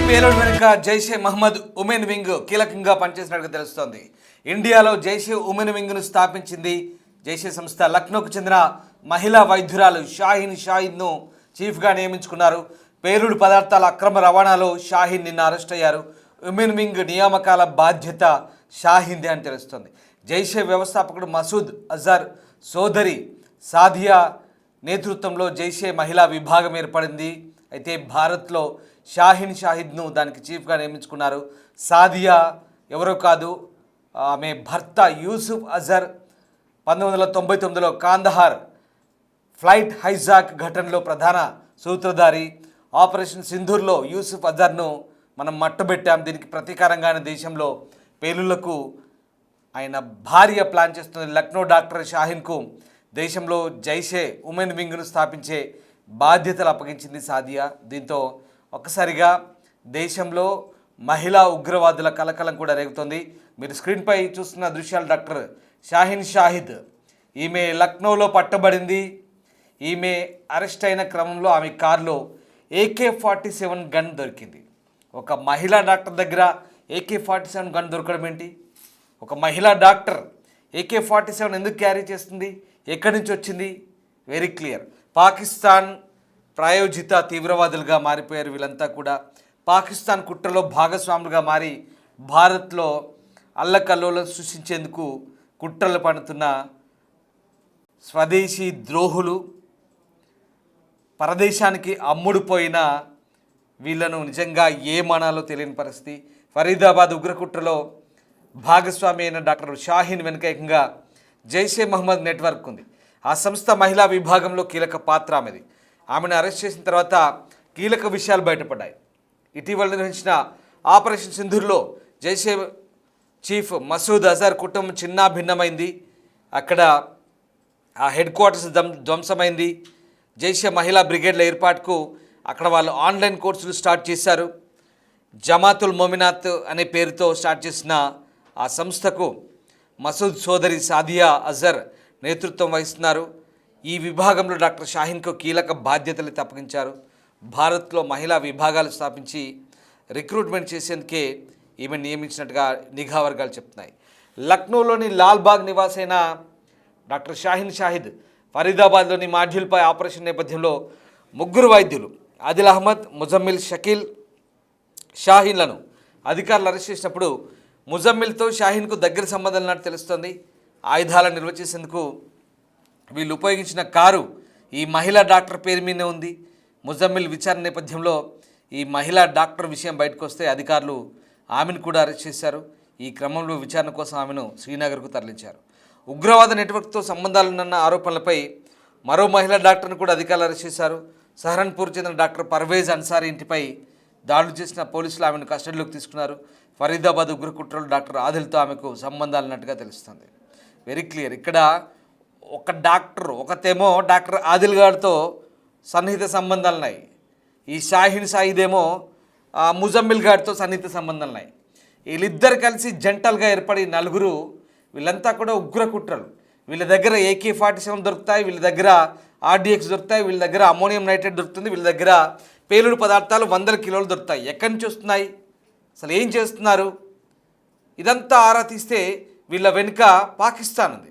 పేలుడు వెనుక Jaish-e Mohammed women wing కీలకంగా పనిచేసినట్టుగా తెలుస్తోంది. ఇండియాలో జైషే ఉమెన్ వింగ్ను స్థాపించింది జైషే సంస్థ. లక్నోకు చెందిన మహిళా వైద్యురాలు షాహిద్ను చీఫ్గా నియమించుకున్నారు. పేలుడు పదార్థాల అక్రమ రవాణాలో షాహిన్ నిన్న అరెస్ట్ అయ్యారు. ఉమెన్ వింగ్ నియామకాల బాధ్యత షాహిందే అని తెలుస్తోంది. జైషే వ్యవస్థాపకుడు మసూద్ అజర్ సోదరి సాదియా నేతృత్వంలో జైషే మహిళా విభాగం ఏర్పడింది. అయితే భారత్లో షాహిద్ను దానికి చీఫ్గా నియమించుకున్నారు. సాదియా ఎవరో కాదు, ఆమె భర్త యూసుఫ్ అజర్ 1999లో కాందహార్ ఫ్లైట్ హైజాక్ ఘటనలో ప్రధాన సూత్రధారి. ఆపరేషన్ సింధూర్లో యూసుఫ్ అజర్ను మనం మట్టుబెట్టాం. దీనికి ప్రతీకారంగానే దేశంలో పేలుళ్లకు ఆయన భార్య ప్లాన్ చేస్తుంది. లక్నో డాక్టర్ షాహిన్కు దేశంలో జైషే ఉమెన్ వింగ్ను స్థాపించే బాధ్యతలు అప్పగించింది సాదియా. దీంతో ఒక్కసారిగా దేశంలో మహిళా ఉగ్రవాదుల కలకలం కూడా రేగుతోంది. మీరు స్క్రీన్పై చూస్తున్న దృశ్యాలు డాక్టర్ షాహిద్. ఈమె లక్నోలో పట్టబడింది. ఈమె అరెస్ట్ అయిన క్రమంలో ఆమె కారులో AK-47 గన్ దొరికింది. ఒక మహిళా డాక్టర్ దగ్గర AK-47 గన్ దొరకడం ఏంటి? ఒక మహిళా డాక్టర్ AK-47 ఎందుకు క్యారీ చేస్తుంది? ఎక్కడి నుంచి వచ్చింది? Very clear. పాకిస్తాన్ ప్రాయోజిత తీవ్రవాదులుగా మారిపోయారు వీళ్ళంతా కూడా. పాకిస్తాన్ కుట్రలో భాగస్వాములుగా మారి భారత్లో అల్లకల్లోలం సృష్టించేందుకు కుట్రలు పన్నుతున్న స్వదేశీ ద్రోహులు, పరదేశానికి అమ్ముడుపోయిన వీళ్ళను నిజంగా ఏమనాలో తెలియని పరిస్థితి. ఫరీదాబాద్ ఉగ్రకుట్రలో భాగస్వామి అయిన డాక్టర్ షాహిన్ వెనుక ఏకంగా జైషే మహమ్మద్ నెట్వర్క్ ఉంది. ఆ సంస్థ మహిళా విభాగంలో కీలక పాత్ర ఆమెది. ఆమెను అరెస్ట్ చేసిన తర్వాత కీలక విషయాలు బయటపడ్డాయి. ఇటీవల నిర్వహించిన ఆపరేషన్ సింధూర్లో జైషే చీఫ్ మసూద్ అజర్ కుటుంబం చిన్నా భిన్నమైంది. అక్కడ ఆ హెడ్ క్వార్టర్స్ ధ్వంసమైంది. జైషే మహిళా బ్రిగేడ్ల ఏర్పాటుకు అక్కడ వాళ్ళు ఆన్లైన్ కోర్సులు స్టార్ట్ చేశారు. జమాతుల్ మోమినాత్ అనే పేరుతో స్టార్ట్ చేసిన ఆ సంస్థకు మసూద్ సోదరి సాదియా అజర్ నేతృత్వం వహిస్తున్నారు. ఈ విభాగంలో డాక్టర్ షాహిన్కు కీలక బాధ్యతలు అప్పగించారు. భారత్లో మహిళా విభాగాలు స్థాపించి రిక్రూట్మెంట్ చేసేందుకే ఈమె నియమించినట్టుగా నిఘా వర్గాలు చెప్తున్నాయి. లక్నోలోని లాల్బాగ్ నివాసైన డాక్టర్ షాహిద్ ఫరీదాబాద్లోని మాడ్యూల్పై ఆపరేషన్ నేపథ్యంలో ముగ్గురు వైద్యులు ఆదిల్ అహ్మద్, ముజమ్మిల్, షకీల్ షాహిన్లను అధికారులు అరెస్ట్ చేసినప్పుడు ముజమ్మిల్తో షాహిన్కు దగ్గర సంబంధం ఉన్నట్టు తెలుస్తోంది. ఆయుధాలను నిల్వ చేసేందుకు వీళ్ళు ఉపయోగించిన కారు ఈ మహిళా డాక్టర్ పేరు మీదే ఉంది. ముజమ్మిల్ విచారణ నేపథ్యంలో ఈ మహిళా డాక్టర్ విషయం బయటకు వస్తే అధికారులు ఆమెను కూడా అరెస్ట్ చేశారు. ఈ క్రమంలో విచారణ కోసం ఆమెను శ్రీనగర్కు తరలించారు. ఉగ్రవాద నెట్వర్క్తో సంబంధాలున్న ఆరోపణలపై మరో మహిళా డాక్టర్ను కూడా అధికారులు అరెస్ట్ చేశారు. సహరన్పూర్ చెందిన డాక్టర్ పర్వేజ్ అన్సారీ ఇంటిపై దాడులు చేసిన పోలీసులు ఆమెను కస్టడీలోకి తీసుకున్నారు. ఫరీదాబాద్ ఉగ్రకుట్రలో డాక్టర్ ఆదిల్తో ఆమెకు సంబంధాలు ఉన్నట్టుగా తెలుస్తుంది. Very clear. ఇక్కడ ఒక డాక్టర్, ఒకతేమో డాక్టర్ ఆదిల్ గారితో సన్నిహిత సంబంధాలు ఉన్నాయి. ఈ షాహిదేమో ముజమ్మిల్ గారితో సన్నిహిత సంబంధాలు ఉన్నాయి. వీళ్ళిద్దరు కలిసి జంటల్గా ఏర్పడి నలుగురు, వీళ్ళంతా కూడా ఉగ్రకుట్రలు. వీళ్ళ దగ్గర AK-47 దొరుకుతాయి, వీళ్ళ దగ్గర RDX దొరుకుతాయి, వీళ్ళ దగ్గర అమోనియం నైట్రేట్ దొరుకుతుంది, వీళ్ళ దగ్గర పేలుడు పదార్థాలు 100 కిలోలు దొరుకుతాయి. ఎక్కడి నుంచి వస్తున్నాయి, అసలు ఏం చేస్తున్నారు, ఇదంతా ఆరా తీస్తే వీళ్ళ వెనుక పాకిస్తాన్ ఉంది.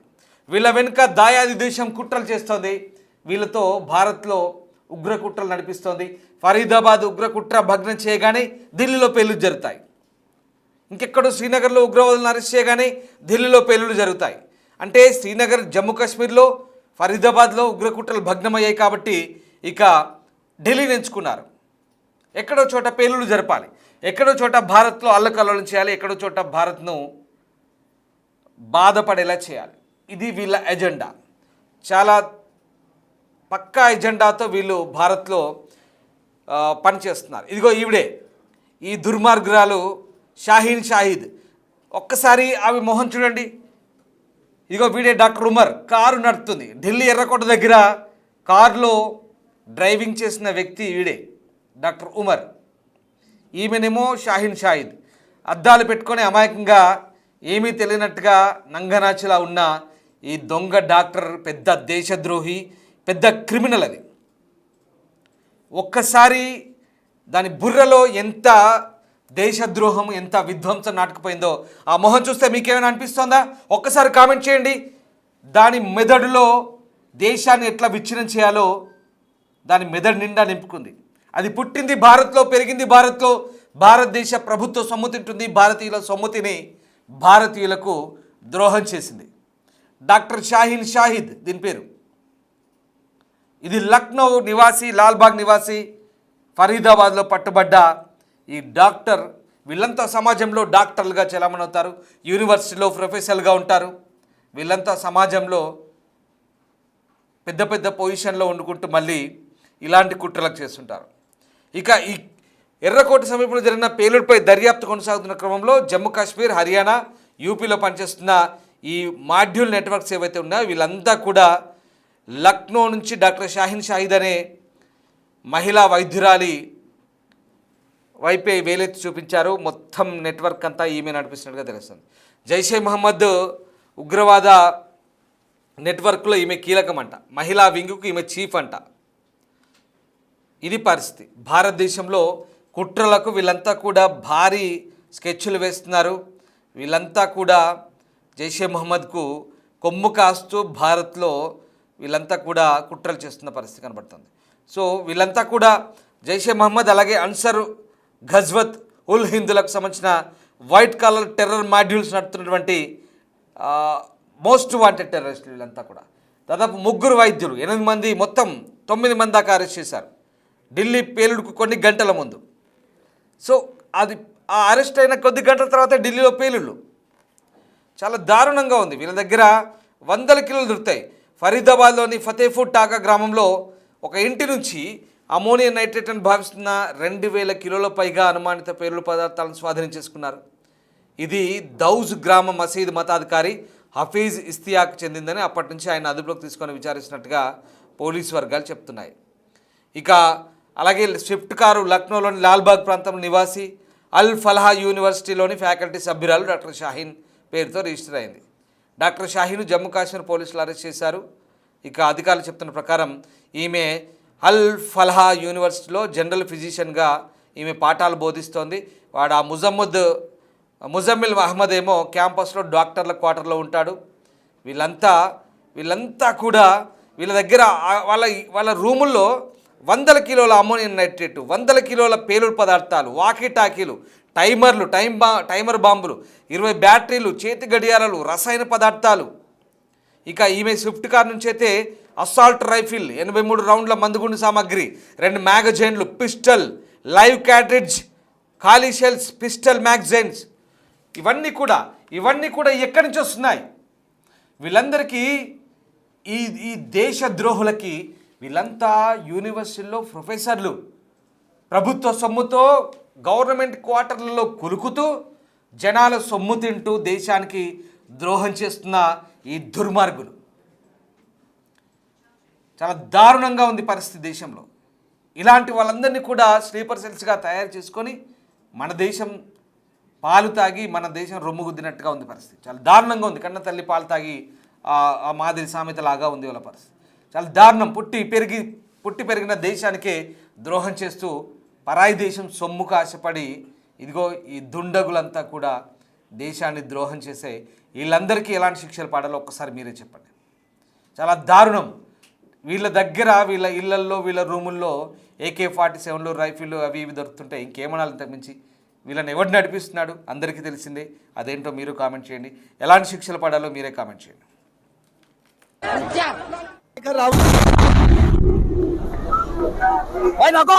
వీళ్ళ వెనుక దాయాది దేశం కుట్రలు చేస్తుంది. వీళ్ళతో భారత్లో ఉగ్రకుట్రలు నడిపిస్తోంది. ఫరీదాబాద్ ఉగ్రకుట్ర భగ్నం చేయగానే ఢిల్లీలో పేలుడు జరుగుతాయి. ఇంకెక్కడో శ్రీనగర్లో ఉగ్రవాదులను అరెస్ట్ చేయగానే ఢిల్లీలో పేలుడు జరుగుతాయి. అంటే శ్రీనగర్, జమ్మూ కాశ్మీర్లో, ఫరీదాబాద్లో ఉగ్రకుట్రలు భగ్నమయ్యాయి కాబట్టి ఇక ఢిల్లీని ఎంచుకున్నారు. ఎక్కడో చోట పేలుడు జరపాలి, ఎక్కడో చోట భారత్లో అల్లకల్లోలం చేయాలి, ఎక్కడో చోట భారత్ను బాధపడేలా చేయాలి. ఇది వీళ్ళ ఎజెండా. చాలా పక్కా ఎజెండాతో వీళ్ళు భారత్లో పనిచేస్తున్నారు. ఇదిగో ఈవిడే, ఈ దుర్మార్గురాలు షాహిద్. ఒక్కసారి ఆమె మొహం చూడండి. ఇదిగో వీడే డాక్టర్ ఉమర్. కారు నడుపుతుంది ఢిల్లీ ఎర్రకోట దగ్గర. కారులో డ్రైవింగ్ చేసిన వ్యక్తి వీడే డాక్టర్ ఉమర్. ఈమెనేమో షాహిద్. అద్దాలు పెట్టుకొని అమాయకంగా ఏమీ తెలియనట్టుగా నంగనాచిలా ఉన్న ఈ దొంగ డాక్టర్ పెద్ద దేశద్రోహి, పెద్ద క్రిమినల్. అది ఒక్కసారి దాని బుర్రలో ఎంత దేశద్రోహం, ఎంత విధ్వంసం నాటుకుపోయిందో ఆ మొహం చూస్తే మీకేమైనా అనిపిస్తోందా? ఒక్కసారి కామెంట్ చేయండి. దాని మెదడులో దేశాన్ని ఎట్లా విచ్ఛిన్నం చేయాలో దాని మెదడు నిండా నింపుకుంది. అది పుట్టింది భారత్లో, పెరిగింది భారత్లో, భారతదేశ ప్రభుత్వ సొమ్ము తింటుంది, భారతీయుల సొమ్ము తిని భారతీయులకు ద్రోహం చేసింది. డాక్టర్ షాహీన్ షాహిద్ దీని పేరు. ఇది లక్నో నివాసి, లాల్బాగ్ నివాసి, ఫరీదాబాద్లో పట్టుబడ్డ ఈ డాక్టర్. వీళ్ళంతా సమాజంలో డాక్టర్లుగా చలామణి అవుతారు, యూనివర్సిటీలో ప్రొఫెసర్లుగా ఉంటారు. వీళ్ళంతా సమాజంలో పెద్ద పెద్ద పొజిషన్లో వండుకుంటూ మళ్ళీ ఇలాంటి కుట్రలకు చేస్తుంటారు. ఇక ఈ ఎర్రకోట సమీపంలో జరిగిన పేలుడుపై దర్యాప్తు కొనసాగుతున్న క్రమంలో జమ్మూ కాశ్మీర్, హర్యానా, యూపీలో పనిచేస్తున్న ఈ మాడ్యూల్ నెట్వర్క్స్ ఏవైతే ఉన్నాయో వీళ్ళంతా కూడా లక్నో నుంచి డాక్టర్ షాహీన్ షాహిద్ అనే మహిళా వైద్యురాలి వైపే వేలెత్తి చూపించారు. మొత్తం నెట్వర్క్ అంతా ఈమె నడిపిస్తున్నట్టుగా తెలుస్తుంది. జైషే మహమ్మద్ ఉగ్రవాద నెట్వర్క్లో ఈమె కీలకం అంట, మహిళా వింగుకు ఈమె చీఫ్ అంట. ఇది పరిస్థితి. భారతదేశంలో కుట్రలకు వీళ్ళంతా కూడా భారీ స్కెచ్లు వేస్తున్నారు. వీళ్ళంతా కూడా జైషే మహమ్మద్కు కొమ్ము కాస్తూ భారత్లో వీళ్ళంతా కూడా కుట్రలు చేస్తున్న పరిస్థితి కనబడుతుంది. సో వీళ్ళంతా కూడా జైషే మహమ్మద్, అలాగే అన్సర్ ఘజ్వత్ ఉల్ హిందులకు సంబంధించిన వైట్ కాలర్ టెర్రర్ మాడ్యూల్స్ నడుపుతున్నటువంటి మోస్ట్ వాంటెడ్ టెర్రరిస్టులు వీళ్ళంతా కూడా. దాదాపు 3 వైద్యులు, 8 మంది, మొత్తం 9 మంది దాకా అరెస్ట్ చేశారు ఢిల్లీ పేలుడుకు కొన్ని గంటల ముందు. సో అది ఆ అరెస్ట్ అయిన కొద్ది గంటల తర్వాత ఢిల్లీలో పేలుళ్ళు చాలా దారుణంగా ఉంది. వీళ్ళ దగ్గర 100 కిలోలు దొరుకుతాయి. ఫరీదాబాద్లోని ఫతేపూర్ టాకా గ్రామంలో ఒక ఇంటి నుంచి అమోనియం నైట్రేట్ అని భావిస్తున్న 2000 కిలోల పైగా అనుమానిత పేలుడు పదార్థాలను స్వాధీనం చేసుకున్నారు. ఇది దౌజ్ గ్రామ మసీద్ మతాధికారి హఫీజ్ ఇస్తియాక్ చెందిందని అప్పటి నుంచి ఆయన అదుపులోకి తీసుకొని విచారిస్తున్నట్టుగా పోలీసు వర్గాలు చెప్తున్నాయి. ఇక అలాగే స్విఫ్ట్ కారు లక్నోలోని లాల్బాగ్ ప్రాంతం నివాసి అల్ ఫలాహ్ యూనివర్సిటీలోని ఫ్యాకల్టీ సభ్యురాలు డాక్టర్ షాహీన్ పేరుతో రిజిస్టర్ అయింది. డాక్టర్ షాహీన్ జమ్మూ కాశ్మీర్ పోలీసులు అరెస్ట్ చేశారు. ఇక అధికారులు చెప్తున్న ప్రకారం ఈమె అల్ ఫలాహ్ యూనివర్సిటీలో జనరల్ ఫిజిషియన్గా ఈమె పాఠాలు బోధిస్తోంది. వాడు ఆ ముజమ్మిల్ అహ్మద్ ఏమో క్యాంపస్లో డాక్టర్ల క్వార్టర్లో ఉంటాడు. వీళ్ళంతా కూడా వీళ్ళ దగ్గర వాళ్ళ రూముల్లో 100 కిలోల అమోనియం నైట్రేట్, 100 కిలోల పేలుడు పదార్థాలు, వాకీటాకీలు, టైమర్ బాంబులు, 20 బ్యాటరీలు, చేతి గడియారాలు, రసాయన పదార్థాలు. ఇక ఈమె స్విఫ్ట్ కార్ నుంచి అయితే అసాల్ట్ రైఫిల్, 83 రౌండ్ల మందుగుండు సామాగ్రి, 2 మ్యాగజైన్లు, పిస్టల్, లైవ్ క్యాట్రిడ్జ్, ఖాళీ షెల్స్, పిస్టల్ మ్యాగజైన్స్, ఇవన్నీ కూడా ఎక్కడి నుంచి వస్తున్నాయి? వీళ్ళందరికీ ఈ దేశద్రోహులకి వీళ్ళంతా యూనివర్సిటీల్లో ప్రొఫెసర్లు, ప్రభుత్వ సొమ్ముతో గవర్నమెంట్ క్వార్టర్లలో కులుకుతూ జనాల సొమ్ము తింటూ దేశానికి ద్రోహం చేస్తున్న ఈ దుర్మార్గులు. చాలా దారుణంగా ఉంది పరిస్థితి దేశంలో. ఇలాంటి వాళ్ళందరినీ కూడా స్లీపర్ సెల్స్గా తయారు చేసుకొని మన దేశం పాలు తాగి మన దేశం రొమ్ము గుద్దినట్టుగా ఉంది పరిస్థితి. చాలా దారుణంగా ఉంది. కన్న తల్లి పాలు తాగి ఆ మాదిరి సామెతలాగా ఉంది వాళ్ళ పరిస్థితి. చాలా దారుణం. పుట్టి పెరిగిన దేశానికే ద్రోహం చేస్తూ పరాయి దేశం సొమ్ముకు ఆశపడి ఇదిగో ఈ దుండగులంతా కూడా దేశాన్ని ద్రోహం చేసే వీళ్ళందరికీ ఎలాంటి శిక్షలు పడాలో ఒక్కసారి మీరే చెప్పండి. చాలా దారుణం. వీళ్ళ దగ్గర, వీళ్ళ ఇళ్లల్లో, వీళ్ళ రూముల్లో AK-47లు, రైఫిళ్ళు అవి ఇవి దొరుకుతుంటే ఇంకేమనాలి ఇంతకుమించి? వీళ్ళని ఎవరు నడిపిస్తున్నాడు అందరికీ తెలిసిందే. అదేంటో మీరు కామెంట్ చేయండి. ఎలాంటి శిక్షలు పడాలో మీరే కామెంట్ చేయండి. भाई नाको